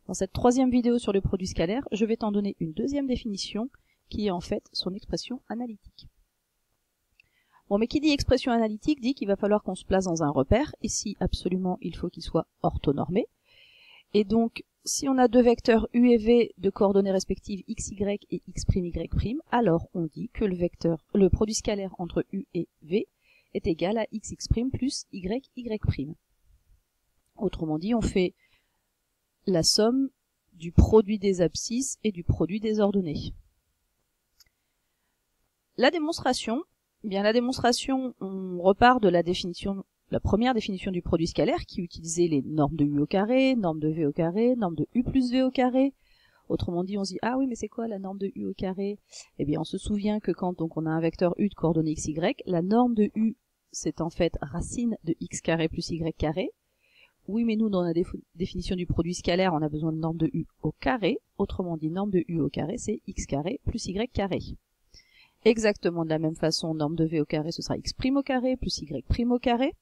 Dans cette troisième vidéo sur le produit scalaire, je vais t'en donner une deuxième définition qui est en fait son expression analytique. Bon, mais qui dit expression analytique dit qu'il va falloir qu'on se place dans un repère. Ici, absolument, il faut qu'il soit orthonormé. Et donc, si on a deux vecteurs u et v de coordonnées respectives x, y et x', y', alors on dit que le produit scalaire entre u et v est égal à x, x' plus y, y'. Autrement dit, on fait la somme du produit des abscisses et du produit des ordonnées. La démonstration, on repart de la première définition du produit scalaire qui utilisait les normes de u au carré, normes de v au carré, normes de u plus v au carré. Autrement dit, on se dit, ah oui, mais c'est quoi la norme de u au carré? Eh bien, on se souvient que quand donc on a un vecteur u de coordonnées x, y, la norme de u, c'est en fait racine de x carré plus y carré. Oui, mais nous, dans la définition du produit scalaire, on a besoin de norme de u au carré. Autrement dit, norme de u au carré, c'est x carré plus y carré. Exactement de la même façon, norme de v au carré, ce sera x' au carré plus y' au carré.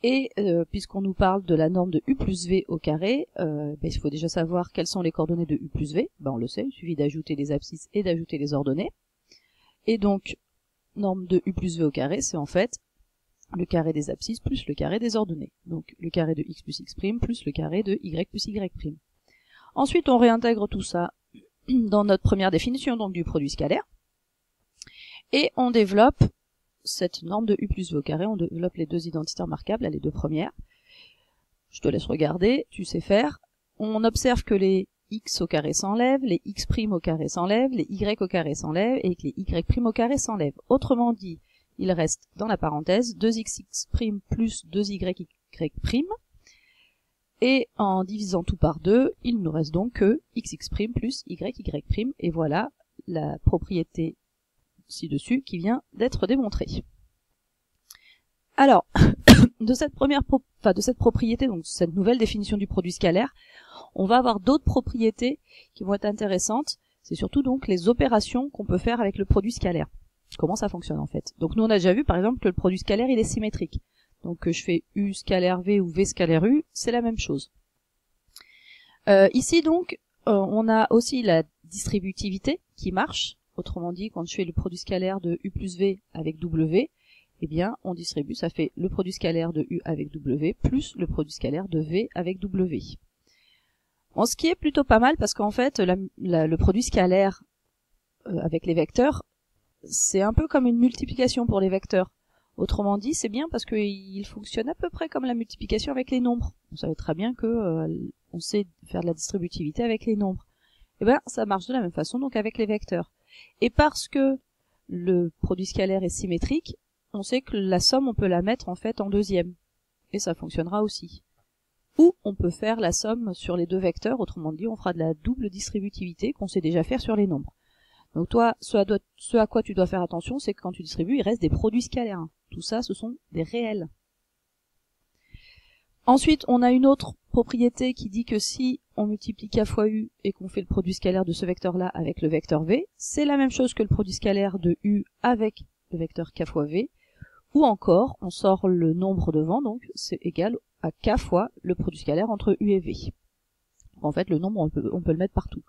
Et puisqu'on nous parle de la norme de u plus v au carré, il faut déjà savoir quelles sont les coordonnées de u plus v. On le sait, il suffit d'ajouter les abscisses et d'ajouter les ordonnées. Et donc, norme de u plus v au carré, c'est en fait le carré des abscisses plus le carré des ordonnées. Donc le carré de x plus x' plus le carré de y plus y'. Ensuite, on réintègre tout ça dans notre première définition donc du produit scalaire. Et on développe cette norme de u plus v au carré, on développe les deux identités remarquables, les deux premières. Je te laisse regarder, tu sais faire. On observe que les x au carré s'enlèvent, les x' au carré s'enlèvent, les y au carré s'enlèvent et que les y' au carré s'enlèvent. Autrement dit, il reste dans la parenthèse 2xx' plus 2y'. Et en divisant tout par 2, il nous reste donc que xx' plus y'. Et voilà la propriété ci-dessus qui vient d'être démontrée. Alors, de cette propriété, donc cette nouvelle définition du produit scalaire, on va avoir d'autres propriétés qui vont être intéressantes. C'est surtout donc les opérations qu'on peut faire avec le produit scalaire. Comment ça fonctionne en fait. Donc nous on a déjà vu par exemple que le produit scalaire il est symétrique. Donc que je fais u scalaire v ou v scalaire u, c'est la même chose. Ici donc on a aussi la distributivité qui marche. Autrement dit, quand je fais le produit scalaire de u plus v avec w, eh bien on distribue, ça fait le produit scalaire de u avec w plus le produit scalaire de v avec w. Bon, ce qui est plutôt pas mal parce qu'en fait le produit scalaire avec les vecteurs, c'est un peu comme une multiplication pour les vecteurs. Autrement dit, c'est bien parce qu'il fonctionne à peu près comme la multiplication avec les nombres. On savait très bien que on sait faire de la distributivité avec les nombres. Et ben, ça marche de la même façon donc avec les vecteurs. Et parce que le produit scalaire est symétrique, on sait que la somme on peut la mettre en fait en deuxième. Et ça fonctionnera aussi. Ou on peut faire la somme sur les deux vecteurs, autrement dit, on fera de la double distributivité qu'on sait déjà faire sur les nombres. Donc toi, ce à quoi tu dois faire attention, c'est que quand tu distribues, il reste des produits scalaires. Tout ça, ce sont des réels. Ensuite, on a une autre propriété qui dit que si on multiplie k fois u et qu'on fait le produit scalaire de ce vecteur-là avec le vecteur v, c'est la même chose que le produit scalaire de u avec le vecteur k fois v, ou encore, on sort le nombre devant, donc c'est égal à k fois le produit scalaire entre u et v. En fait, le nombre, on peut le mettre partout.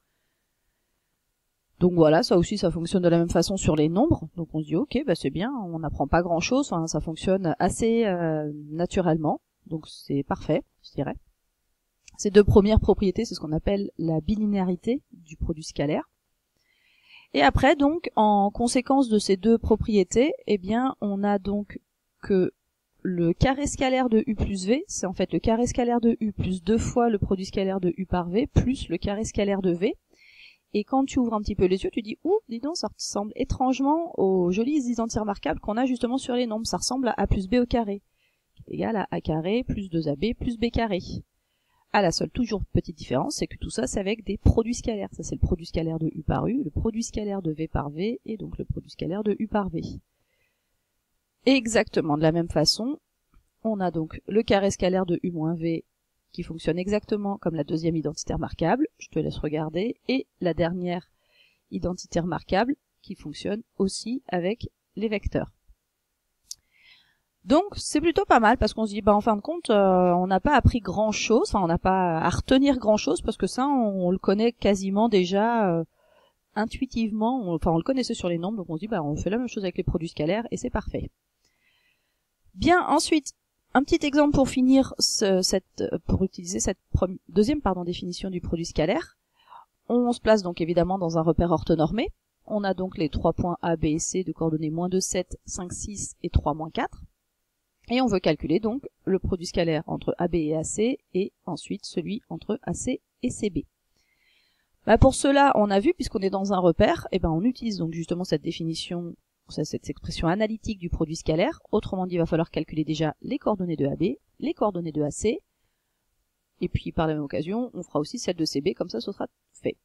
Donc voilà, ça aussi, ça fonctionne de la même façon sur les nombres. Donc on se dit, ok, bah c'est bien, on n'apprend pas grand-chose, hein, ça fonctionne assez naturellement. Donc c'est parfait, je dirais. Ces deux premières propriétés, c'est ce qu'on appelle la bilinéarité du produit scalaire. Et après, donc, en conséquence de ces deux propriétés, eh bien, on a donc que le carré scalaire de u plus v, c'est en fait le carré scalaire de u plus 2 fois le produit scalaire de u par v, plus le carré scalaire de v. Et quand tu ouvres un petit peu les yeux, tu dis, ouh, dis donc, ça ressemble étrangement aux jolies identités remarquables qu'on a justement sur les nombres. Ça ressemble à a plus b au carré, égal à a carré plus 2ab plus b carré. À la seule, toujours petite différence, c'est que tout ça, c'est avec des produits scalaires. Ça, c'est le produit scalaire de u par u, le produit scalaire de v par v, et donc le produit scalaire de u par v. Et exactement de la même façon, on a donc le carré scalaire de u moins v, qui fonctionne exactement comme la deuxième identité remarquable, je te laisse regarder, et la dernière identité remarquable qui fonctionne aussi avec les vecteurs. Donc c'est plutôt pas mal parce qu'on se dit en fin de compte on n'a pas appris grand chose, enfin on n'a pas à retenir grand chose parce que ça on le connaît quasiment déjà intuitivement, on le connaissait sur les nombres, donc on se dit on fait la même chose avec les produits scalaires et c'est parfait. Bien, ensuite un petit exemple pour finir pour utiliser cette deuxième définition du produit scalaire. On se place donc évidemment dans un repère orthonormé. On a donc les 3 points A, B et C de coordonnées -2, 7, 5, 6 et 3, -4. Et on veut calculer donc le produit scalaire entre AB et AC et ensuite celui entre AC et CB. Pour cela, on a vu, puisqu'on est dans un repère, on utilise donc justement cette définition, cette expression analytique du produit scalaire. Autrement dit, il va falloir calculer déjà les coordonnées de AB, les coordonnées de AC, et puis par la même occasion, on fera aussi celle de CB, comme ça ce sera fait.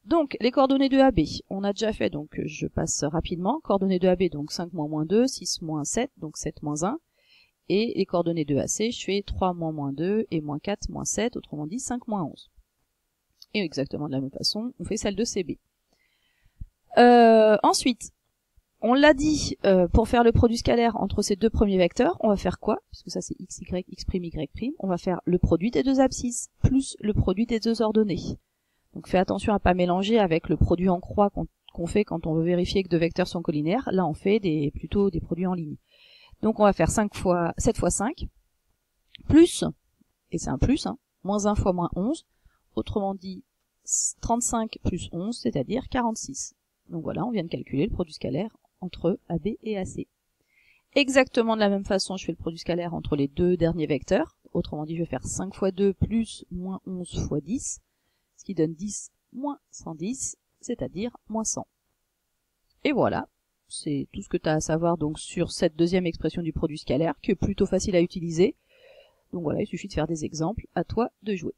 Donc, les coordonnées de AB, on a déjà fait, donc je passe rapidement. Coordonnées de AB, donc 5 -2, 6 -7, donc 7 -1. Et les coordonnées de AC, je fais 3 -2 et -4 -7, autrement dit 5 -11. Et exactement de la même façon, on fait celle de CB. Ensuite, on l'a dit, pour faire le produit scalaire entre ces deux premiers vecteurs, on va faire quoi? Puisque ça c'est x, y, x', y'. On va faire le produit des deux abscisses plus le produit des deux ordonnées. Donc fais attention à pas mélanger avec le produit en croix qu'on fait quand on veut vérifier que deux vecteurs sont collinaires. Là on fait plutôt des produits en ligne. Donc on va faire 7 fois 5, plus, et c'est un plus, -1 fois -11, autrement dit 35 plus 11, c'est-à-dire 46. Donc voilà, on vient de calculer le produit scalaire entre AB et AC. Exactement de la même façon, je fais le produit scalaire entre les deux derniers vecteurs, autrement dit je vais faire 5 fois 2 plus -11 fois 10, ce qui donne 10 moins 110, c'est-à-dire -100. Et voilà. C'est tout ce que tu as à savoir donc sur cette deuxième expression du produit scalaire, qui est plutôt facile à utiliser. Donc voilà, il suffit de faire des exemples, à toi de jouer.